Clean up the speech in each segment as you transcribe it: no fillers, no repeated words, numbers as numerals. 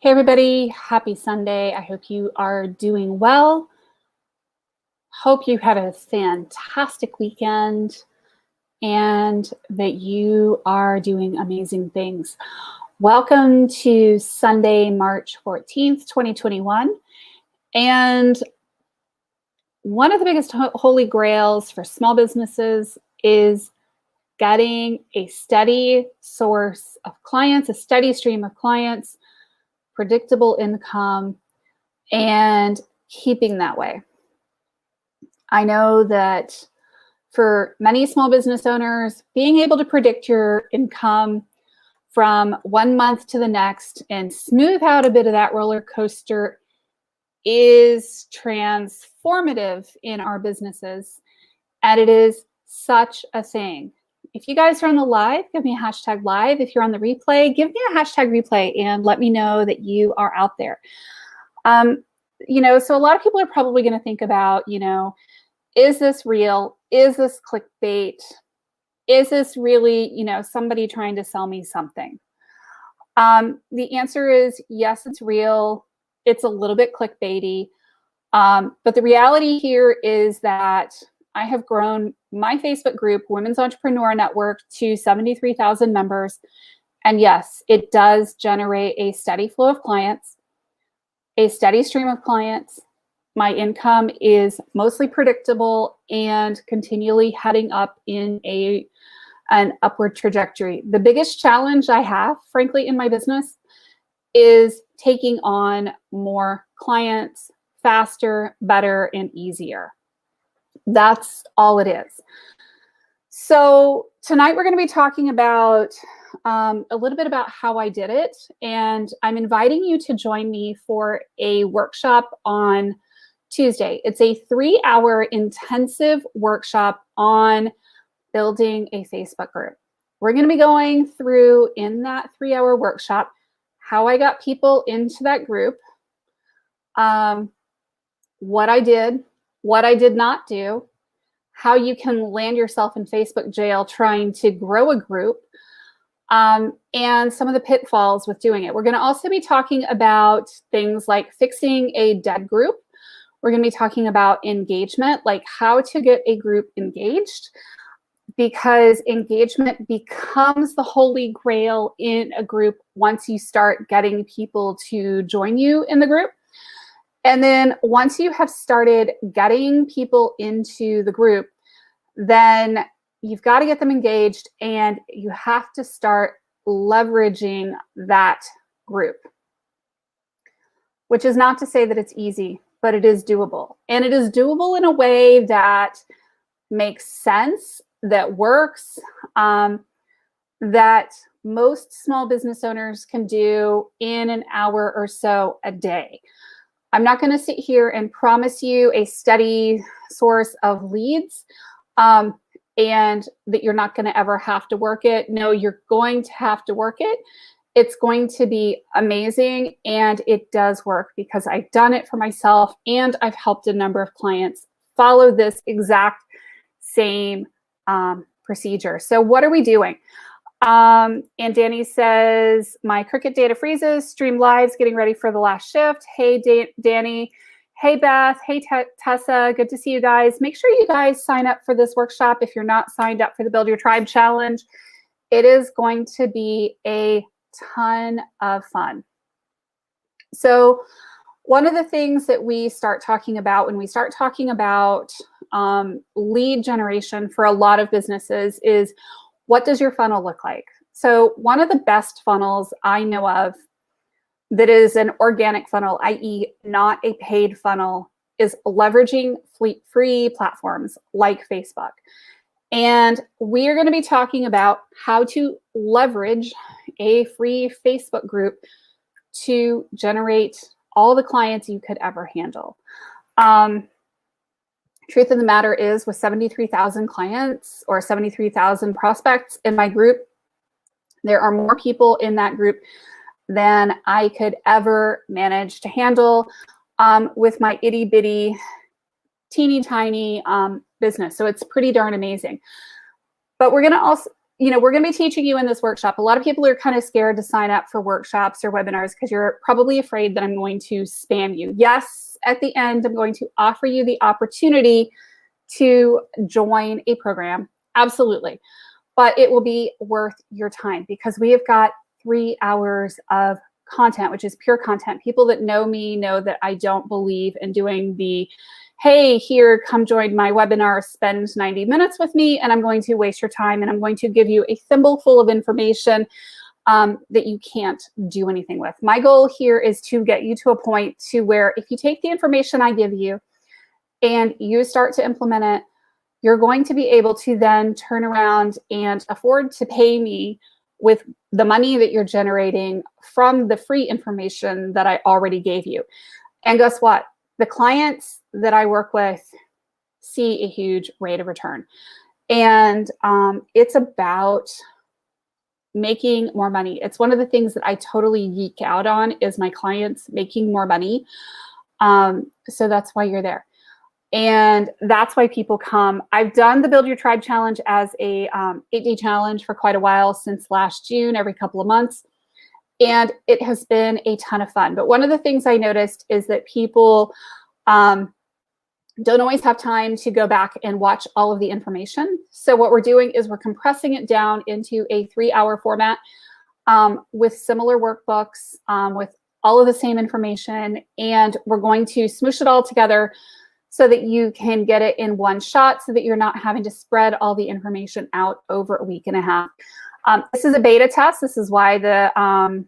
Hey everybody, happy Sunday. I hope you are doing well. Hope you had a fantastic weekend and that you are doing amazing things. Welcome to Sunday, March 14th, 2021. And one of the biggest holy grails for small businesses is getting a steady source of clients, a steady stream of clients, predictable income, and keeping that way. I know that for many small business owners, being able to predict your income from one month to the next and smooth out a bit of that roller coaster is transformative in our businesses. And it is such a thing. If you guys are on the live, give me a hashtag live. If you're on the replay, give me a hashtag replay and let me know that you are out there. So a lot of people are probably going to think about, is this real? Is this clickbait? Is this really, somebody trying to sell me something? The answer is yes, it's real. It's a little bit clickbaity. But the reality here is that I have grown my Facebook group, Women's Entrepreneur Network, to 73,000 members. And yes, it does generate a steady flow of clients, a steady stream of clients. My income is mostly predictable and continually heading up in an upward trajectory. The biggest challenge I have, frankly, in my business is taking on more clients faster, better, and easier. That's all it is. So tonight we're going to be talking about a little bit about how I did it. And I'm inviting you to join me for a workshop on Tuesday. It's a 3-hour intensive workshop on building a Facebook group. We're going to be going through in that 3-hour workshop how I got people into that group, what I did, what I did not do, how you can land yourself in Facebook jail trying to grow a group, and some of the pitfalls with doing it. We're going to also be talking about things like fixing a dead group. We're going to be talking about engagement, like how to get a group engaged, because engagement becomes the holy grail in a group once you start getting people to join you in the group. And then once you have started getting people into the group, then you've got to get them engaged and you have to start leveraging that group, which is not to say that it's easy, but it is doable. And it is doable in a way that makes sense, that works, that most small business owners can do in an hour or so a day. I'm not going to sit here and promise you a steady source of leads and that you're not going to ever have to work it. No, you're going to have to work it. It's going to be amazing, and it does work because I've done it for myself and I've helped a number of clients follow this exact same procedure. So what are we doing? And Danny says, my Cricut data freezes, stream lives, getting ready for the last shift. Hey, Danny. Hey, Beth. Hey, Tessa. Good to see you guys. Make sure you guys sign up for this workshop if you're not signed up for the Build Your Tribe Challenge. It is going to be a ton of fun. So one of the things that we start talking about when we start talking about lead generation for a lot of businesses is, what does your funnel look like? So one of the best funnels I know of that is an organic funnel, i.e. not a paid funnel, is leveraging free platforms like Facebook. And we are going to be talking about how to leverage a free Facebook group to generate all the clients you could ever handle. Truth of the matter is, with 73,000 clients or 73,000 prospects in my group, there are more people in that group than I could ever manage to handle with my itty bitty, teeny tiny business. So it's pretty darn amazing. But we're going to also we're going to be teaching you in this workshop. A lot of people are kind of scared to sign up for workshops or webinars because you're probably afraid that I'm going to spam you. Yes, at the end, I'm going to offer you the opportunity to join a program. Absolutely. But it will be worth your time because we have got 3 hours of content, which is pure content. People that know me know that I don't believe in doing the, hey, here, come join my webinar, spend 90 minutes with me, and I'm going to waste your time, and I'm going to give you a thimble full of information that you can't do anything with. My goal here is to get you to a point to where if you take the information I give you and you start to implement it, you're going to be able to then turn around and afford to pay me with the money that you're generating from the free information that I already gave you. And guess what? The clients that I work with see a huge rate of return. And it's about making more money. It's one of the things that I totally geek out on is my clients making more money. So that's why you're there. And that's why people come. I've done the Build Your Tribe Challenge as a 8-day challenge for quite a while, since last June, every couple of months. And it has been a ton of fun. But one of the things I noticed is that people don't always have time to go back and watch all of the information. So what we're doing is we're compressing it down into a 3-hour format with similar workbooks, with all of the same information. And we're going to smoosh it all together so that you can get it in one shot, so that you're not having to spread all the information out over a week and a half. This is a beta test. This is why the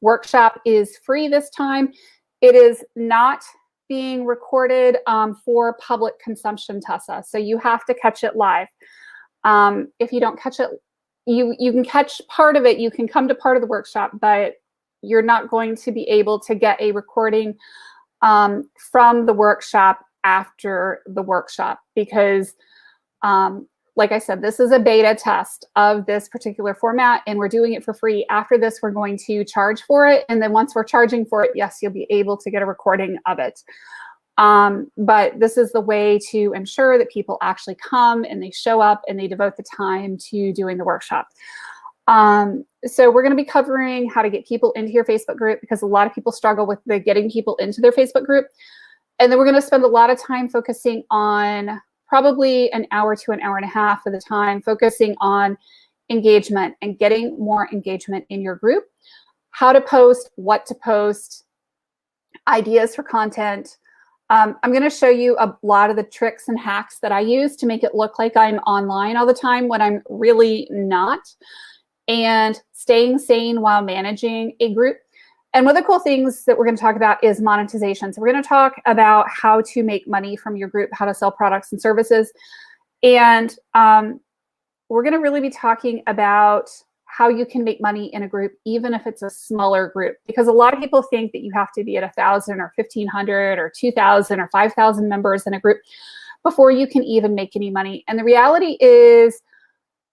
workshop is free this time. It is not being recorded for public consumption, Tessa. So you have to catch it live. If you don't catch it, you can catch part of it. You can come to part of the workshop, but you're not going to be able to get a recording from the workshop after the workshop because like I said, this is a beta test of this particular format and we're doing it for free. After this, we're going to charge for it. And then once we're charging for it, yes, you'll be able to get a recording of it. But this is the way to ensure that people actually come and they show up and they devote the time to doing the workshop. So we're going to be covering how to get people into your Facebook group because a lot of people struggle with the getting people into their Facebook group. And then we're going to spend a lot of time focusing on probably an hour to an hour and a half of the time focusing on engagement and getting more engagement in your group, how to post, what to post, ideas for content. I'm going to show you a lot of the tricks and hacks that I use to make it look like I'm online all the time when I'm really not, and staying sane while managing a group. And one of the cool things that we're going to talk about is monetization. So we're going to talk about how to make money from your group, how to sell products and services. And we're going to really be talking about how you can make money in a group, even if it's a smaller group. Because a lot of people think that you have to be at 1,000 or 1,500 or 2,000 or 5,000 members in a group before you can even make any money. And the reality is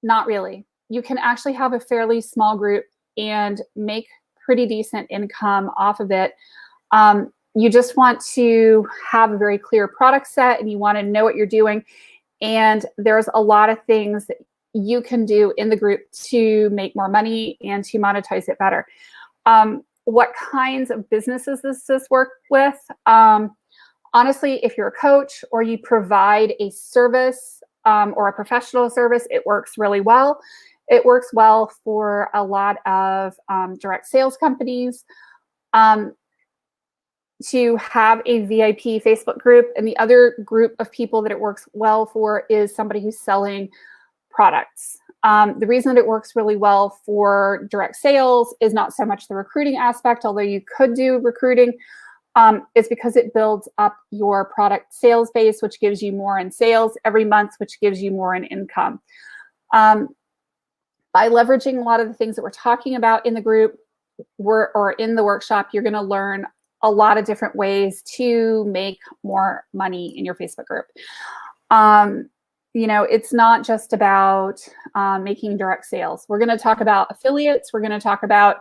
not really. You can actually have a fairly small group and make pretty decent income off of it. You just want to have a very clear product set and you want to know what you're doing. And there's a lot of things that you can do in the group to make more money and to monetize it better. What kinds of businesses does this work with? Honestly, if you're a coach or you provide a service or a professional service, it works really well. It works well for a lot of direct sales companies to have a VIP Facebook group. And the other group of people that it works well for is somebody who's selling products. The reason that it works really well for direct sales is not so much the recruiting aspect, although you could do recruiting, is because it builds up your product sales base, which gives you more in sales every month, which gives you more in income. By leveraging a lot of the things that we're talking about in the group or in the workshop, you're going to learn a lot of different ways to make more money in your Facebook group. It's not just about making direct sales. We're going to talk about affiliates. We're going to talk about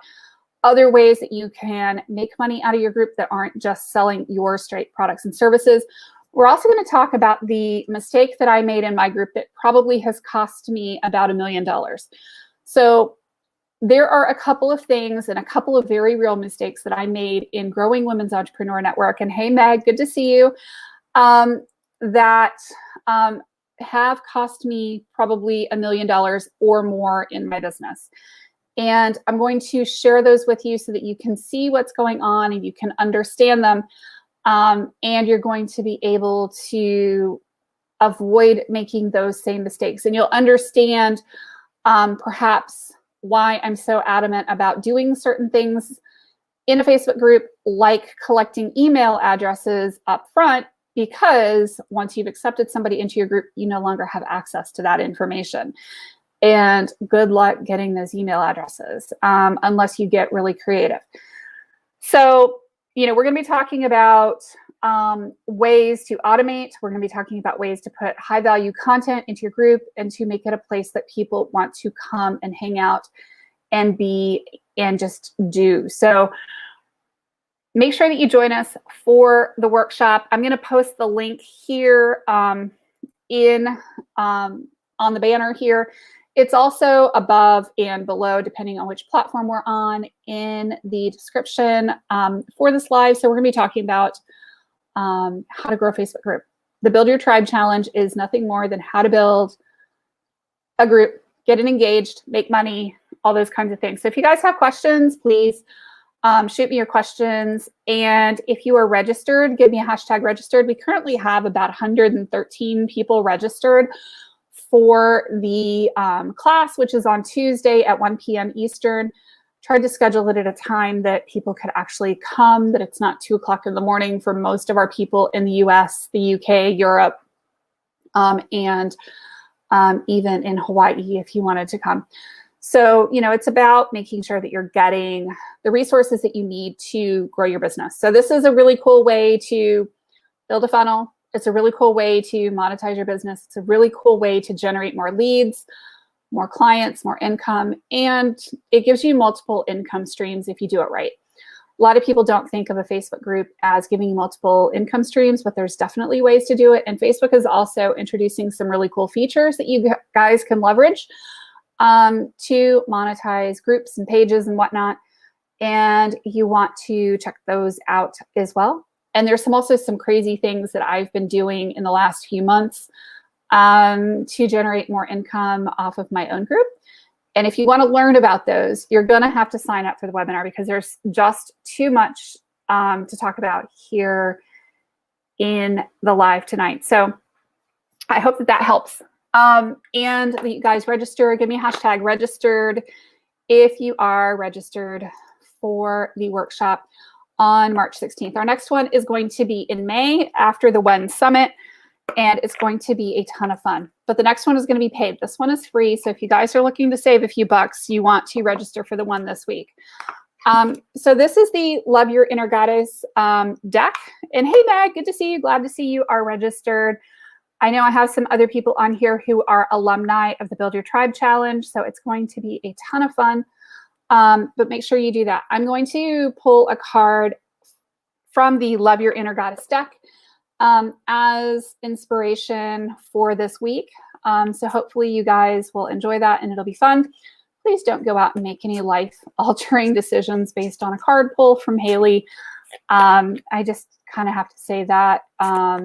other ways that you can make money out of your group that aren't just selling your straight products and services. We're also going to talk about the mistake that I made in my group that probably has cost me about $1 million. So there are a couple of things and a couple of very real mistakes that I made in growing Women's Entrepreneur Network. And hey, Meg, good to see you. That have cost me probably $1 million or more in my business. And I'm going to share those with you so that you can see what's going on and you can understand them. And you're going to be able to avoid making those same mistakes. And you'll understand perhaps why I'm so adamant about doing certain things in a Facebook group, like collecting email addresses up front, because once you've accepted somebody into your group, you no longer have access to that information. And good luck getting those email addresses unless you get really creative. So, we're going to be talking about ways to automate. We're going to be talking about ways to put high value content into your group and to make it a place that people want to come and hang out and be and just do. So make sure that you join us for the workshop. I'm going to post the link here on the banner here. It's also above and below, depending on which platform we're on, in the description for this live. So we're going to be talking about how to grow a Facebook group. The Build Your Tribe Challenge is nothing more than how to build a group, get it engaged, make money, all those kinds of things. So if you guys have questions, please shoot me your questions. And if you are registered, give me a hashtag registered. We currently have about 113 people registered for the class, which is on Tuesday at 1 p.m. Eastern. Tried to schedule it at a time that people could actually come, that it's not 2 o'clock in the morning for most of our people in the US, the UK, Europe, and even in Hawaii if you wanted to come. So, it's about making sure that you're getting the resources that you need to grow your business. So this is a really cool way to build a funnel. It's a really cool way to monetize your business. It's a really cool way to generate more leads, more clients, more income, and it gives you multiple income streams if you do it right. A lot of people don't think of a Facebook group as giving you multiple income streams, but there's definitely ways to do it. And Facebook is also introducing some really cool features that you guys can leverage to monetize groups and pages and whatnot. And you want to check those out as well. And there's also some crazy things that I've been doing in the last few months to generate more income off of my own group. And if you want to learn about those, you're going to have to sign up for the webinar because there's just too much to talk about here in the live tonight. So I hope that helps. And you guys register, give me a hashtag registered if you are registered for the workshop on March 16th. Our next one is going to be in May after the WEN Summit, and it's going to be a ton of fun. But the next one is going to be paid. This one is free. So if you guys are looking to save a few bucks, you want to register for the one this week. So this is the Love Your Inner Goddess deck. And hey, Meg, good to see you. Glad to see you are registered. I know I have some other people on here who are alumni of the Build Your Tribe Challenge. So it's going to be a ton of fun. But make sure you do that. I'm going to pull a card from the Love Your Inner Goddess deck as inspiration for this week. So hopefully you guys will enjoy that and it'll be fun. Please don't go out and make any life-altering decisions based on a card pull from Haley. I just kind of have to say that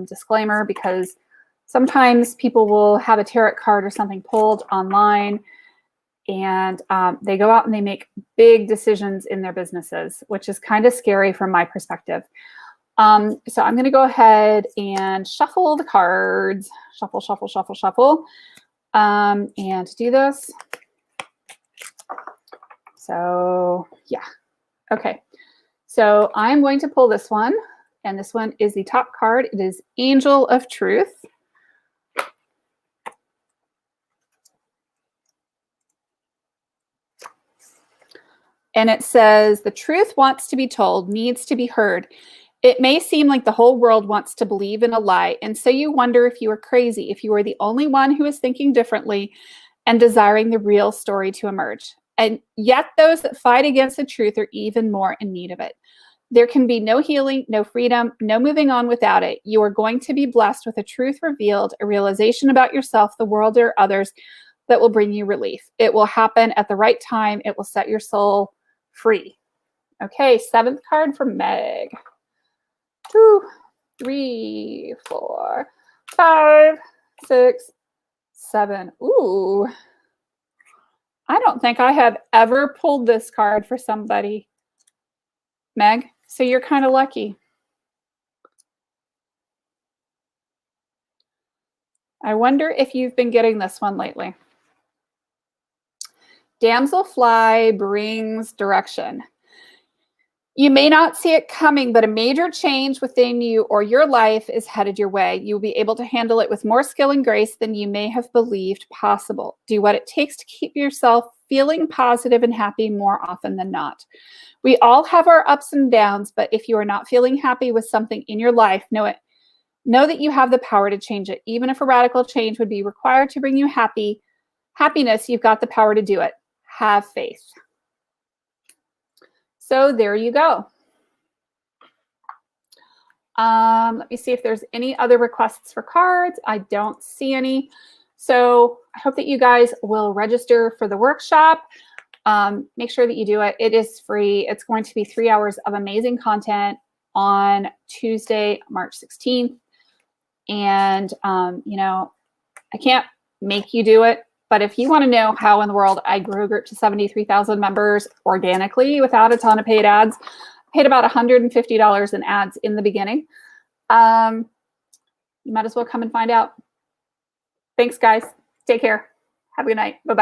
disclaimer because sometimes people will have a tarot card or something pulled online and they go out and they make big decisions in their businesses, which is kind of scary from my perspective. So I'm going to go ahead and shuffle the cards, shuffle, shuffle, shuffle, shuffle, and do this. So yeah, okay. So I'm going to pull this one, and this one is the top card. It is Angel of Truth. And it says, the truth wants to be told, needs to be heard. It may seem like the whole world wants to believe in a lie, and so you wonder if you are crazy, if you are the only one who is thinking differently and desiring the real story to emerge. And yet those that fight against the truth are even more in need of it. There can be no healing, no freedom, no moving on without it. You are going to be blessed with a truth revealed, a realization about yourself, the world, or others that will bring you relief. It will happen at the right time. It will set your soul free. Okay, 7th card from Meg. 2, 3, 4, 5, 6, 7. Ooh. I don't think I have ever pulled this card for somebody, Meg. So you're kind of lucky. I wonder if you've been getting this one lately. Damselfly brings direction. You may not see it coming, but a major change within you or your life is headed your way. You'll be able to handle it with more skill and grace than you may have believed possible. Do what it takes to keep yourself feeling positive and happy more often than not. We all have our ups and downs, but if you are not feeling happy with something in your life, know that you have the power to change it. Even if a radical change would be required to bring you happiness, you've got the power to do it. Have faith. So there you go. Let me see if there's any other requests for cards. I don't see any. So I hope that you guys will register for the workshop. Make sure that you do it. It is free. It's going to be 3 hours of amazing content on Tuesday, March 16th. And, you know, I can't make you do it. But if you want to know how in the world I grew a group to 73,000 members organically without a ton of paid ads, I paid about $150 in ads in the beginning. You might as well come and find out. Thanks, guys. Take care. Have a good night. Bye-bye.